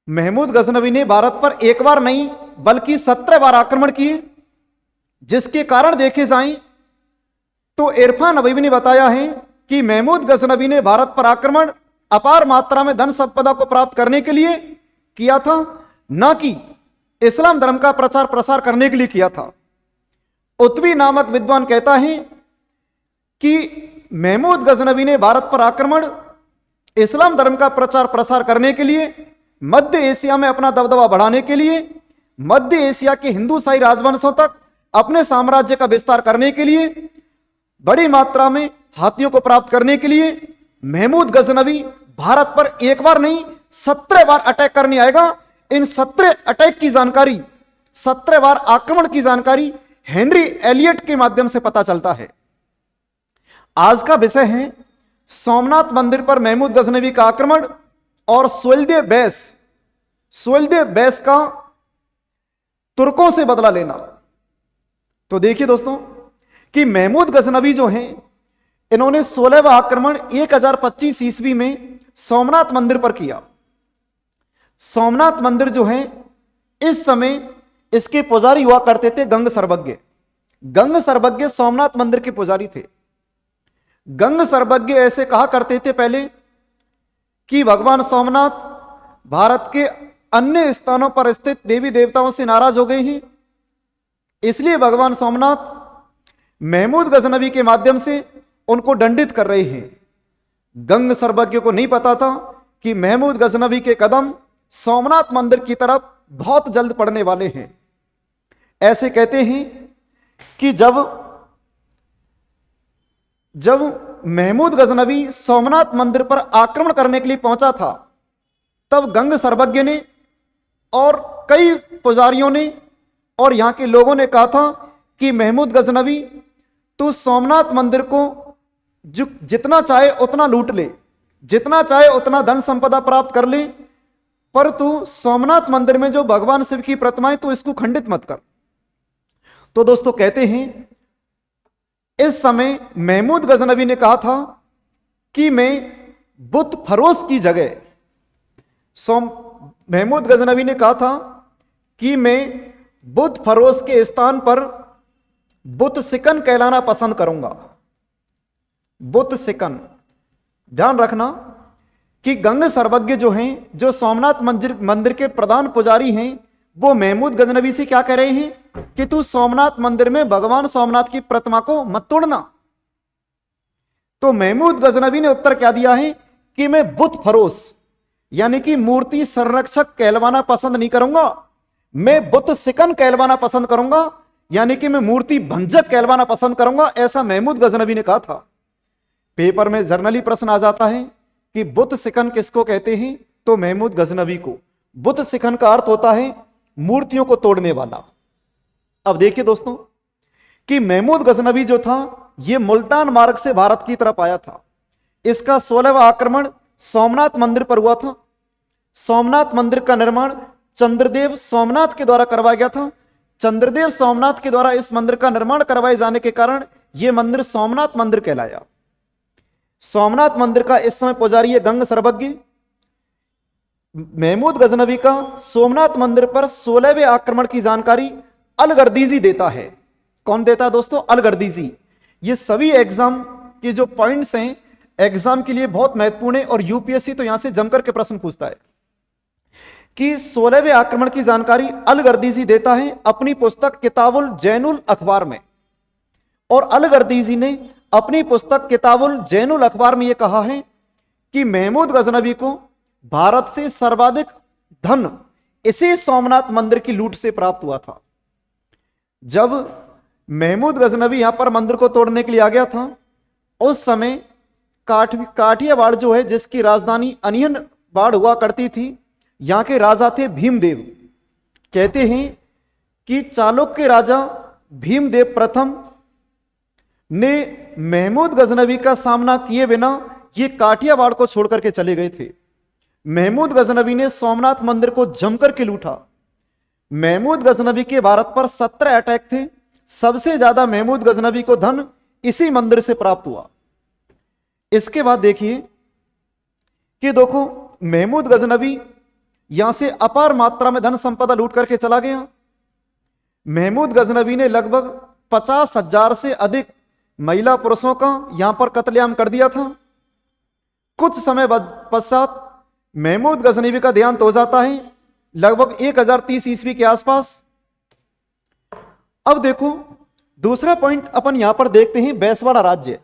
महमूद गजनवी ने भारत पर एक बार नहीं बल्कि 17 बार आक्रमण किए, जिसके कारण देखे जाएं तो इरफान हबीबी ने बताया है कि महमूद गजनवी ने भारत पर आक्रमण अपार मात्रा में धन संपदा को प्राप्त करने के लिए किया था, न कि इस्लाम धर्म का प्रचार प्रसार करने के लिए किया था। उत्वी नामक विद्वान कहता है कि महमूद गजनवी ने भारत पर आक्रमण इस्लाम धर्म का प्रचार प्रसार करने के लिए, मध्य एशिया में अपना दबदबा बढ़ाने के लिए, मध्य एशिया के हिंदूशाही राजवंशों तक अपने साम्राज्य का विस्तार करने के लिए, बड़ी मात्रा में हाथियों को प्राप्त करने के लिए महमूद गजनवी भारत पर एक बार नहीं 17 बार अटैक करने आएगा। इन 17 अटैक की जानकारी, 17 बार आक्रमण की जानकारी हेनरी एलियट के माध्यम से पता चलता है। आज का विषय है सोमनाथ मंदिर पर महमूद गजनवी का आक्रमण और सुहेलदेव बैस का तुर्कों से बदला लेना। तो देखिए दोस्तों कि महमूद गजनवी जो हैं, इन्होंने 16वां आक्रमण 1025 ईस्वी में सोमनाथ मंदिर पर किया। सोमनाथ मंदिर जो है, इस समय इसके पुजारी हुआ करते थे गंग सर्वज्ञ। गंग सर्वज्ञ सोमनाथ मंदिर के पुजारी थे। गंग सर्वज्ञ ऐसे कहा करते थे पहले कि भगवान सोमनाथ भारत के अन्य स्थानों पर स्थित देवी देवताओं से नाराज हो गए हैं, इसलिए भगवान सोमनाथ महमूद गजनवी के माध्यम से उनको दंडित कर रहे हैं। गंग सर्वज्ञ को नहीं पता था कि महमूद गजनवी के कदम सोमनाथ मंदिर की तरफ बहुत जल्द पड़ने वाले हैं। ऐसे कहते हैं कि जब महमूद गजनवी सोमनाथ मंदिर पर आक्रमण करने के लिए पहुंचा था, तब गंग सर्वज्ञ ने और कई पुजारियों ने और यहां के लोगों ने कहा था कि महमूद गजनवी, तू सोमनाथ मंदिर को जितना चाहे उतना लूट ले, जितना चाहे उतना धन संपदा प्राप्त कर ले, पर तू सोमनाथ मंदिर में जो भगवान शिव की प्रतिमाएं, तू इसको खंडित मत कर। तो दोस्तों कहते हैं इस समय महमूद गजनवी ने कहा था कि मैं बुत फरोश की जगह, महमूद गजनवी ने कहा था कि मैं बुत फरोश के स्थान पर बुत सिकन कहलाना पसंद करूंगा। बुत सिकन, ध्यान रखना कि गंग सर्वज्ञ जो हैं, जो सोमनाथ मंदिर के प्रधान पुजारी हैं, वो महमूद गजनवी से क्या कह रहे हैं कि तू सोमनाथ मंदिर में भगवान सोमनाथ की प्रतिमा को मत तोड़ना। तो महमूद गजनवी ने उत्तर क्या दिया है कि मैं बुत फरोश यानी कि मूर्ति संरक्षक कहलवाना पसंद नहीं करूंगा, मैं बुत सिकन कहलवाना पसंद करूंगा, यानी कि मैं मूर्ति भंजक कहलवाना पसंद करूंगा, ऐसा महमूद गजनवी ने कहा था। पेपर में जर्नली प्रश्न आ जाता है कि बुत सिकन किसको कहते हैं, तो महमूद गजनवी को। बुत सिकन का अर्थ होता है मूर्तियों को तोड़ने वाला। अब देखिए दोस्तों कि महमूद गजनवी जो था, यह मुल्तान मार्ग से भारत की तरफ आया था। इसका 16वां आक्रमण सोमनाथ मंदिर पर हुआ था। सोमनाथ मंदिर का निर्माण चंद्रदेव सोमनाथ के द्वारा करवाया गया था। चंद्रदेव सोमनाथ के द्वारा इस मंदिर का निर्माण करवाए जाने के कारण यह मंदिर सोमनाथ मंदिर कहलाया। सोमनाथ मंदिर का इस समय पुजारी है गंग सर्वज्ञ। महमूद गजनवी का सोमनाथ मंदिर पर 16वें आक्रमण की जानकारी अलगर्दीजी देता है। कौन देता है दोस्तों? अलगर्दीजी। ये सभी एग्जाम के जो पॉइंट्स हैं, एग्जाम के लिए बहुत महत्वपूर्ण है और यूपीएससी तो यहां से जमकर के प्रश्न पूछता है कि 16वें आक्रमण की जानकारी अलगर्दीजी देता है अपनी पुस्तक किताबुल जैनुल अखबार में। और अलगर्दीजी ने अपनी पुस्तक किताबुल जैनुल अखबार में यह कहा है कि महमूद गजनवी को भारत से सर्वाधिक धन इसी सोमनाथ मंदिर की लूट से प्राप्त हुआ था। जब महमूद गजनवी यहां पर मंदिर को तोड़ने के लिए आ गया था, उस समय काठियावाड़ जो है, जिसकी राजधानी अनियनवाड़ हुआ करती थी, यहां के राजा थे भीमदेव। कहते हैं कि चालुक्य राजा भीमदेव प्रथम ने महमूद गजनवी का सामना किए बिना ये काठियावाड़ को छोड़कर के चले गए थे। महमूद गजनवी ने सोमनाथ मंदिर को जमकर के लूटा। महमूद गजनवी के भारत पर 17 अटैक थे। सबसे ज्यादा महमूद गजनवी को धन इसी मंदिर से प्राप्त हुआ। इसके बाद देखिए कि देखो महमूद गजनवी यहां से अपार मात्रा में धन संपदा लूट करके चला गया। महमूद गजनवी ने लगभग 50,000 से अधिक महिला पुरुषों का यहां पर कत्लेआम कर दिया था। कुछ समय पश्चात महमूद गजनवी का देहांत हो जाता है, लगभग 1030 ईस्वी के आसपास। अब देखो दूसरा पॉइंट अपन यहां पर देखते हैं, बैसवाड़ा राज्य।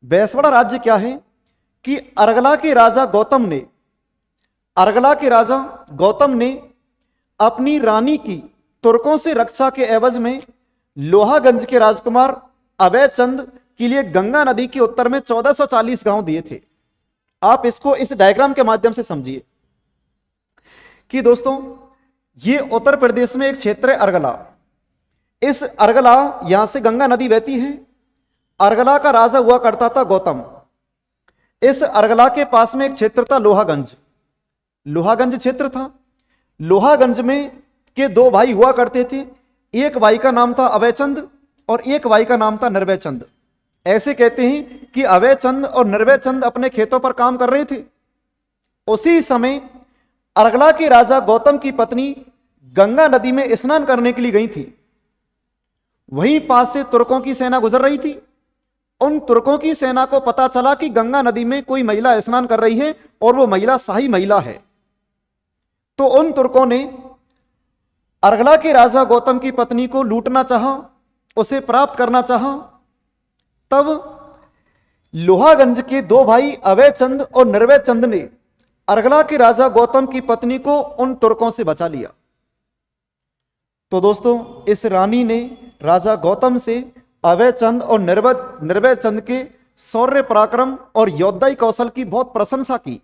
बैसवाड़ा राज्य क्या है कि अर्गला के राजा गौतम ने अपनी रानी की तुर्कों से रक्षा के एवज में लोहागंज के राजकुमार अभय चंद के लिए गंगा नदी के उत्तर में 1440 गांव दिए थे। आप इसको इस डायग्राम के माध्यम से समझिए कि दोस्तों ये उत्तर प्रदेश में एक क्षेत्र है अर्गला। इस अर्गला यहां से गंगा नदी बहती है। अर्गला का राजा हुआ करता था गौतम। इस अर्गला के पास में एक क्षेत्र था लोहागंज क्षेत्र था। लोहागंज में के दो भाई हुआ करते थे। एक भाई का नाम था अभयचंद और एक भाई का नाम था निर्भयचंद। ऐसे कहते हैं कि अभयचंद और निर्भयचंद अपने खेतों पर काम कर रहे थे। उसी समय अर्गला के राजा गौतम की पत्नी गंगा नदी में स्नान करने के लिए गई थी। वहीं पास से तुर्कों की सेना गुजर रही थी। उन तुर्कों की सेना को पता चला कि गंगा नदी में कोई महिला स्नान कर रही है और वो महिला शाही महिला है। तो उन तुर्कों ने अर्गला के राजा गौतम की पत्नी को लूटना चाहा, उसे प्राप्त करना चाहा। तब लोहागंज के दो भाई अभयचंद और निर्भयचंद ने अर्गला के राजा गौतम की पत्नी को उन तुर्कों से बचा लिया। तो दोस्तों इस रानी ने राजा गौतम से अभयचंद और निर्भयचंद के शौर्य पराक्रम और योद्धाई कौशल की बहुत प्रशंसा की।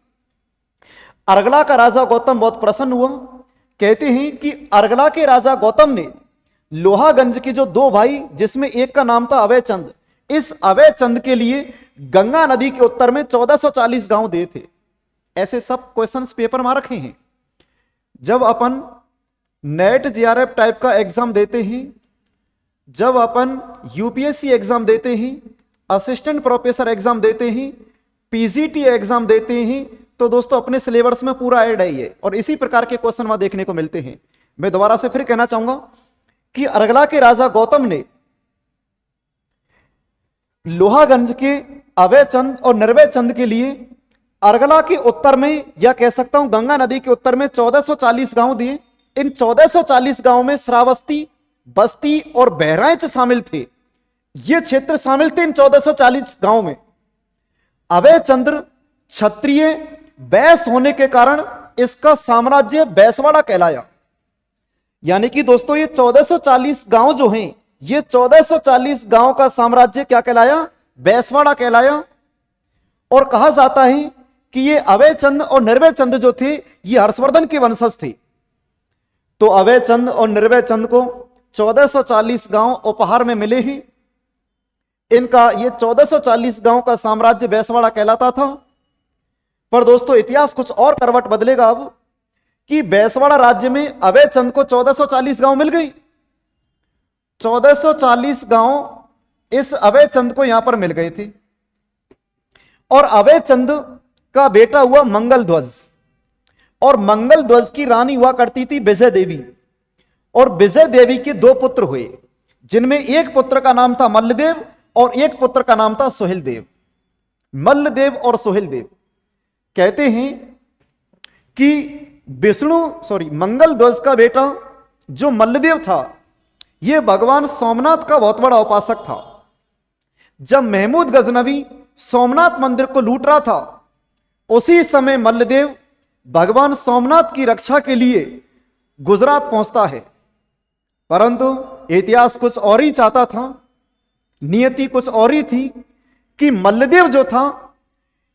अर्गला का राजा गौतम बहुत प्रसन्न हुआ। कहते हैं कि अर्गला के राजा गौतम ने लोहागंज के जो दो भाई, जिसमें एक का नाम था अभयचंद, इस अभयचंद के लिए गंगा नदी के उत्तर में 1440 गांव दिए थे। ऐसे सब क्वेश्चंस पेपर में रखे हैं। जब अपन नेट जीआरएफ टाइप का एग्जाम देते हैं, जब अपन यूपीएससी एग्जाम देते हैं, असिस्टेंट प्रोफेसर एग्जाम देते हैं, पीजीटी एग्जाम देते हैं, तो दोस्तों अपने सिलेबस में पूरा ऐड है ये, और इसी प्रकार के क्वेश्चन वहां देखने को मिलते हैं। मैं दोबारा से फिर कहना चाहूंगा कि अर्गला के राजा गौतम ने लोहागंज के अभयचंद और निर्भयचंद के लिए अर्गला के उत्तर में, या कह सकता हूं गंगा नदी के उत्तर में 1440 गांव दिए। इन 1440 गांव में श्रावस्ती, बस्ती और बहराइच शामिल थे। ये क्षेत्र शामिल थे इन 1440 गांव में। अभयचंद्र क्षत्रिय बैस होने के कारण इसका साम्राज्य बैसवाड़ा कहलाया। यानी कि दोस्तों ये 1440 गांव जो हैं, ये 1440 गांव का साम्राज्य क्या कहलाया? बैसवाड़ा कहलाया। और कहा जाता है कि ये अभयचंद और निर्भयचंद जो थे, ये हर्षवर्धन के वंशज थे। तो अभयचंद और निर्भयचंद को 1440 गांव उपहार में मिले हैं। इनका ये 1440 गांव का साम्राज्य बैसवाड़ा कहलाता था। पर दोस्तों इतिहास कुछ और करवट बदलेगा अब, कि बैसवाड़ा राज्य में अभयचंद को 1440 गांव मिल गई। 1440 गांव इस अभयचंद को यहां पर मिल गए थे। और अभयचंद का बेटा हुआ मंगल ध्वज, और मंगल ध्वज की रानी हुआ करती थी विजय देवी। और विजय देवी के दो पुत्र हुए, जिनमें एक पुत्र का नाम था मल्लदेव और एक पुत्र का नाम था सोहेलदेव। मल्लदेव और सोहेलदेव। कहते हैं कि मंगल ध्वज का बेटा जो मल्लदेव था, यह भगवान सोमनाथ का बहुत बड़ा उपासक था। जब महमूद गजनवी सोमनाथ मंदिर को लूट रहा था, उसी समय मल्लदेव भगवान सोमनाथ की रक्षा के लिए गुजरात पहुंचता है। परंतु इतिहास कुछ और ही चाहता था, नियति कुछ और ही थी, कि मल्लदेव जो था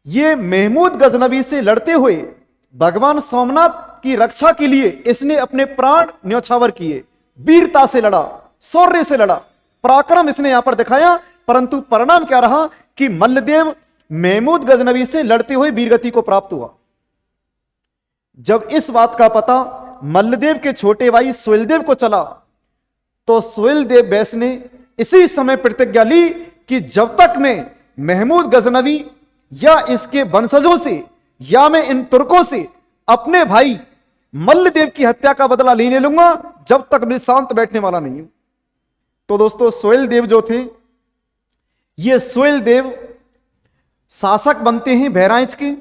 ये महमूद गजनवी से लड़ते हुए भगवान सोमनाथ की रक्षा के लिए इसने अपने प्राण न्यौछावर किए। वीरता से लड़ा, शौर्य से लड़ा, पराक्रम इसने यहां पर दिखाया। परंतु परिणाम क्या रहा कि मल्लदेव महमूद गजनवी से लड़ते हुए वीरगति को प्राप्त हुआ। जब इस बात का पता मल्लदेव के छोटे भाई सोहेलदेव को चला, तो सोहेलदेव बैस ने इसी समय प्रतिज्ञा ली कि जब तक मैं महमूद गजनवी या इसके वंशजों से, या मैं इन तुर्कों से अपने भाई मल्लदेव की हत्या का बदला नहीं ले लूंगा जब तक मैं शांत बैठने वाला नहीं हूं। तो दोस्तों सोहेल देव जो थे, ये सोहेल देव शासक बनते हैं बहराइच के,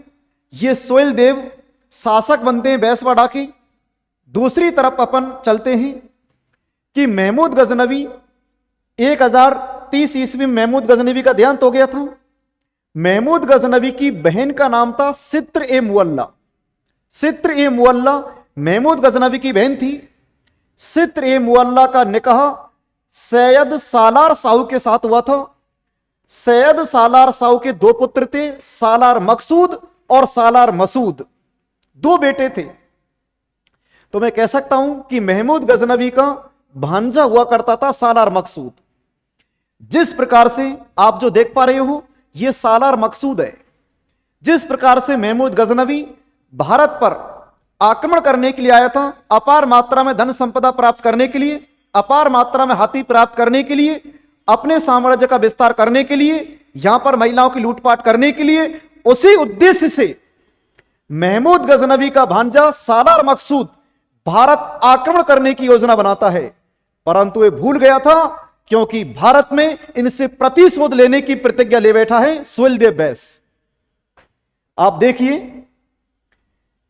ये सोहेल देव शासक बनते हैं बैसवाड़ा के। दूसरी तरफ अपन चलते हैं कि महमूद गजनवी 1030 ईस्वी में महमूद गजनवी का देहांत हो गया था। महमूद गजनवी की बहन का नाम था सित्र ए मुअल्ला। सित्र ए मुअल्ला महमूद गजनवी की बहन थी। सित्र ए मुअल्ला का निकाह सैयद सालार साहू के साथ हुआ था। सैयद सालार साहू के दो पुत्र थे, सालार मकसूद और सालार मसूद, दो बेटे थे। तो मैं कह सकता हूं कि महमूद गजनवी का भांजा हुआ करता था सालार मकसूद। जिस प्रकार से आप जो देख पा रहे हो यह सालार मकसूद है। जिस प्रकार से महमूद गजनवी भारत पर आक्रमण करने के लिए आया था, अपार मात्रा में धन संपदा प्राप्त करने के लिए, अपार मात्रा में हाथी प्राप्त करने के लिए, अपने साम्राज्य का विस्तार करने के लिए, यहां पर महिलाओं की लूटपाट करने के लिए, उसी उद्देश्य से महमूद गजनवी का भांजा सालार मकसूद भारत आक्रमण करने की योजना बनाता है। परंतु वह भूल गया था क्योंकि भारत में इनसे प्रतिशोध लेने की प्रतिज्ञा ले बैठा है सोहेल देव बैस। आप देखिए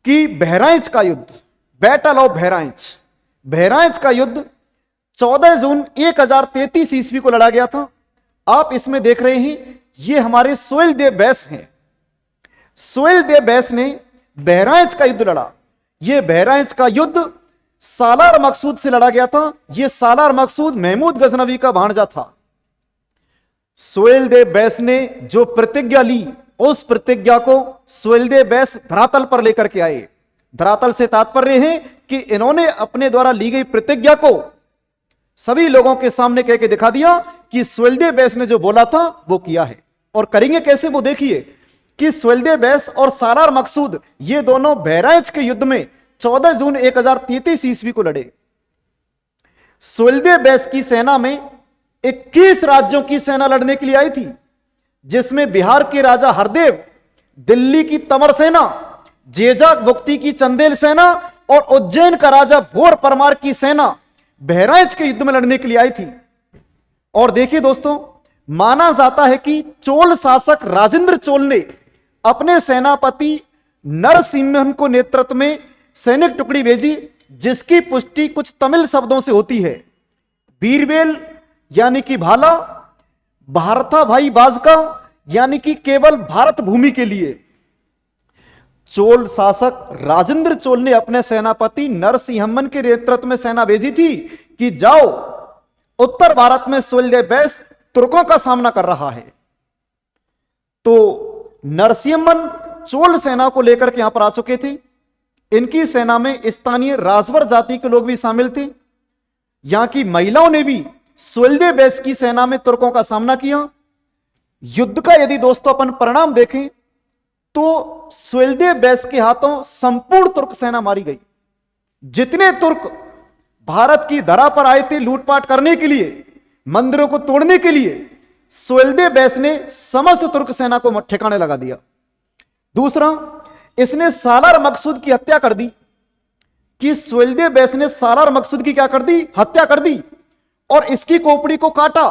कि बहराइच का युद्ध, बैटल ऑफ बहराइच, बहराइच का युद्ध 14 जून 1033 ईस्वी को लड़ा गया था। आप इसमें देख रहे हैं ये हमारे सोहेल देव बैस हैं। सोहेल देव बैस ने बहराइच का युद्ध लड़ा। यह बहराइच का युद्ध सालार मकसूद से लड़ा गया था। यह सालार मकसूद महमूद गजनवी का भांजा था। सोहेल देव बैस ने जो प्रतिज्ञा ली, उस प्रतिज्ञा को सोहेल देव बैस धरातल पर लेकर के आए। धरातल से तात्पर्य है कि इन्होंने अपने द्वारा ली गई प्रतिज्ञा को सभी लोगों के सामने कह के दिखा दिया कि सोहेल देव बैस ने जो बोला था वो किया है। और करेंगे कैसे वो देखिए कि सोहेल देव बैस और सालार मकसूद ये दोनों बहराइच के युद्ध में 14 जून 1033 ईस्वी को लड़े। सोहेल देव बैस की सेना में 21 राज्यों की सेना लड़ने के लिए आई थी, जिसमें बिहार के राजा हरदेव, दिल्ली की तंवर सेना, जेजाक भुक्ती की चंदेल सेना और उज्जैन का राजा भोर परमार की सेना बहराइच के युद्ध में लड़ने के लिए आई थी। और देखिए दोस्तों, माना जाता है कि चोल शासक राजेंद्र चोल ने अपने सेनापति नरसिम्हन को नेतृत्व में सैनिक टुकड़ी भेजी, जिसकी पुष्टि कुछ तमिल शब्दों से होती है। बीरबेल यानी कि भाला, भारता भाई बाजका यानी कि केवल भारत भूमि के लिए। चोल शासक राजेंद्र चोल ने अपने सेनापति नरसिम्हन के नेतृत्व में सेना भेजी थी कि जाओ, उत्तर भारत में सोहेल देव बैस तुर्कों का सामना कर रहा है। तो नरसिम्हन चोल सेना को लेकर के यहां पर आ चुके थे। इनकी सेना में स्थानीय राजवर जाति के लोग भी शामिल थे। यहां की महिलाओं ने भी सोहेल देव बैस की सेना में तुर्कों का सामना किया। युद्ध का यदि दोस्तों अपन परिणाम देखें तो सोहेल देव बैस के हाथों संपूर्ण तुर्क सेना मारी गई। जितने तुर्क भारत की धरा पर आए थे लूटपाट करने के लिए, मंदिरों को तोड़ने के लिए, सोहेल देव बैस ने समस्त तुर्क सेना को ठिकाने लगा दिया। दूसरा, इसने सालार मकसूद की हत्या कर दी। कि सोहेल देव बैस ने सालार मकसूद की क्या कर दी? हत्या कर दी और इसकी खोपड़ी को काटा।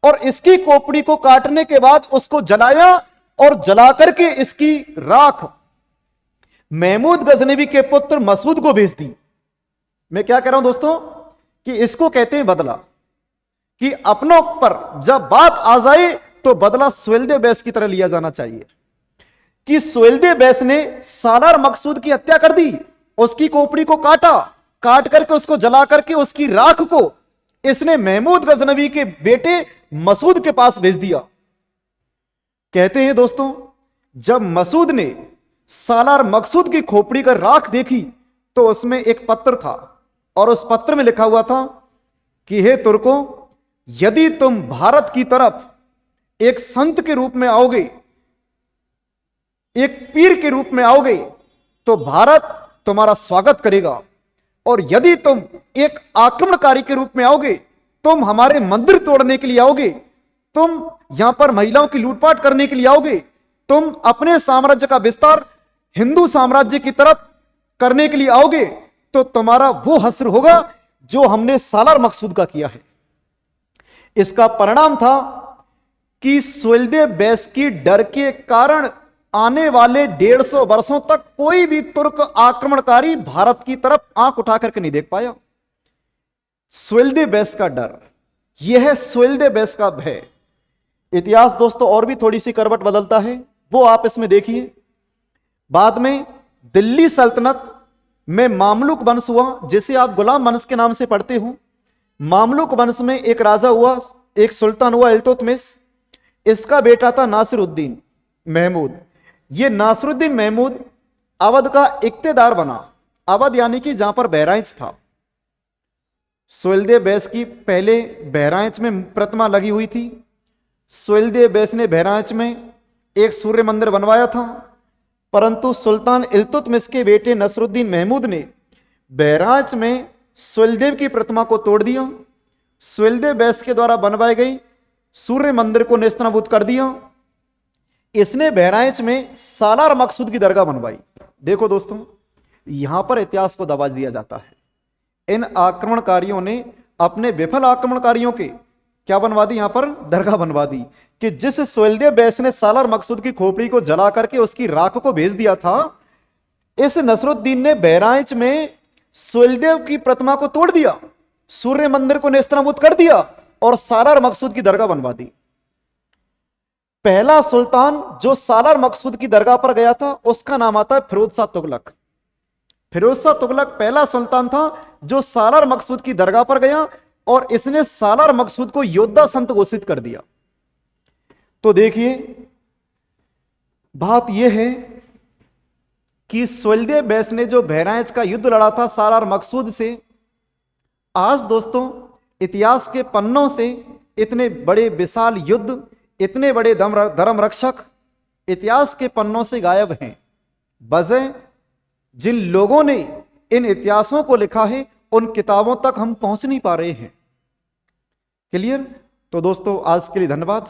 और इसकी खोपड़ी को काटने के बाद उसको जलाया और जलाकर के इसकी राख महमूद गजनवी के पुत्र मसूद को भेज दी। मैं क्या कह रहा हूं दोस्तों कि इसको कहते हैं बदला। कि अपनों पर जब बात आ जाए तो बदला सोहेल देव बैस की तरह लिया जाना चाहिए। कि सोहेल देव बैस ने सालार मकसूद की हत्या कर दी, उसकी खोपड़ी को काटा, काट करके उसको जला करके उसकी राख को इसने महमूद गजनवी के बेटे मसूद के पास भेज दिया। कहते हैं दोस्तों, जब मसूद ने सालार मकसूद की खोपड़ी का राख देखी तो उसमें एक पत्र था और उस पत्र में लिखा हुआ था कि हे तुर्कों, यदि तुम भारत की तरफ एक संत के रूप में आओगे, एक पीर के रूप में आओगे तो भारत तुम्हारा स्वागत करेगा। और यदि तुम एक आक्रमणकारी के रूप में आओगे, तुम हमारे मंदिर तोड़ने के लिए आओगे, तुम यहां पर महिलाओं की लूटपाट करने के लिए आओगे, तुम अपने साम्राज्य का विस्तार हिंदू साम्राज्य की तरफ करने के लिए आओगे तो तुम्हारा वो हश्र होगा जो हमने सालार मकसूद का किया है। इसका परिणाम था कि सुहेलदेव बैस की डर के कारण आने वाले 150 वर्षों तक कोई भी तुर्क आक्रमणकारी भारत की तरफ आंख उठा करके नहीं देख पाया। सुहेलदेव बैस का डर, यह है सुहेलदेव बैस का भय। इतिहास दोस्तों और भी थोड़ी सी करवट बदलता है, वो आप इसमें देखिए। बाद में दिल्ली सल्तनत में मामलुक वंश हुआ, जिसे आप गुलाम वंश के नाम से पढ़ते हो। मामलुक वंश में एक राजा हुआ, एक सुल्तान हुआ इल्तुतमिश। इसका बेटा था नासिरुद्दीन महमूद। यह नासिरुद्दीन महमूद अवध का इक्तेदार बना। अवध यानी कि जहां पर बहराइच था। सुहेलदेव बैस की पहले बहराइच में प्रतिमा लगी हुई थी। सुहेलदेव बैस ने बहराइच में एक सूर्य मंदिर बनवाया था, परंतु सुल्तान इल्तुतमिश के बेटे नसरुद्दीन महमूद ने बहराइच में सुहेलदेव की प्रतिमा को तोड़ दिया। सुहेलदेव बैस के द्वारा बनवाई गई सूर्य मंदिर को नेस्तनाबूद कर दिया। इसने बहराइच में सालार मकसूद की दरगाह बनवाई। देखो दोस्तों, यहां पर इतिहास को दबा दिया जाता है। इन आक्रमणकारियों ने अपने विफल आक्रमणकारियों के क्या बनवा दी, यहां पर दरगाह बनवा दी कि जिस सुहेलदेव बैस ने सालार मकसूद की खोपड़ी को जला करके उसकी राख को भेज दिया था, इस नसरुद्दीन ने बहराइच में सुहेलदेव की प्रतिमा को तोड़ दिया, सूर्य मंदिर को नेस्तनाबूद कर दिया और सालार मकसूद की दरगाह बनवा दी। पहला सुल्तान जो सालार मकसूद की दरगाह पर गया था उसका नाम आता है फिरोज शाह तुगलक। फिरोज शाह तुगलक पहला सुल्तान था जो सालार मकसूद की दरगाह पर गया और इसने सालार मकसूद को योद्धा संत घोषित कर दिया। तो देखिए, बात यह है कि सुहेलदेव बैस ने जो बहराइच का युद्ध लड़ा था सालार मकसूद से, आज दोस्तों इतिहास के पन्नों से इतने बड़े विशाल युद्ध, इतने बड़े धर्म रक्षक इतिहास के पन्नों से गायब हैं। वजह जिन लोगों ने इन इतिहासों को लिखा है उन किताबों तक हम पहुंच नहीं पा रहे हैं। क्लियर? तो दोस्तों आज के लिए धन्यवाद।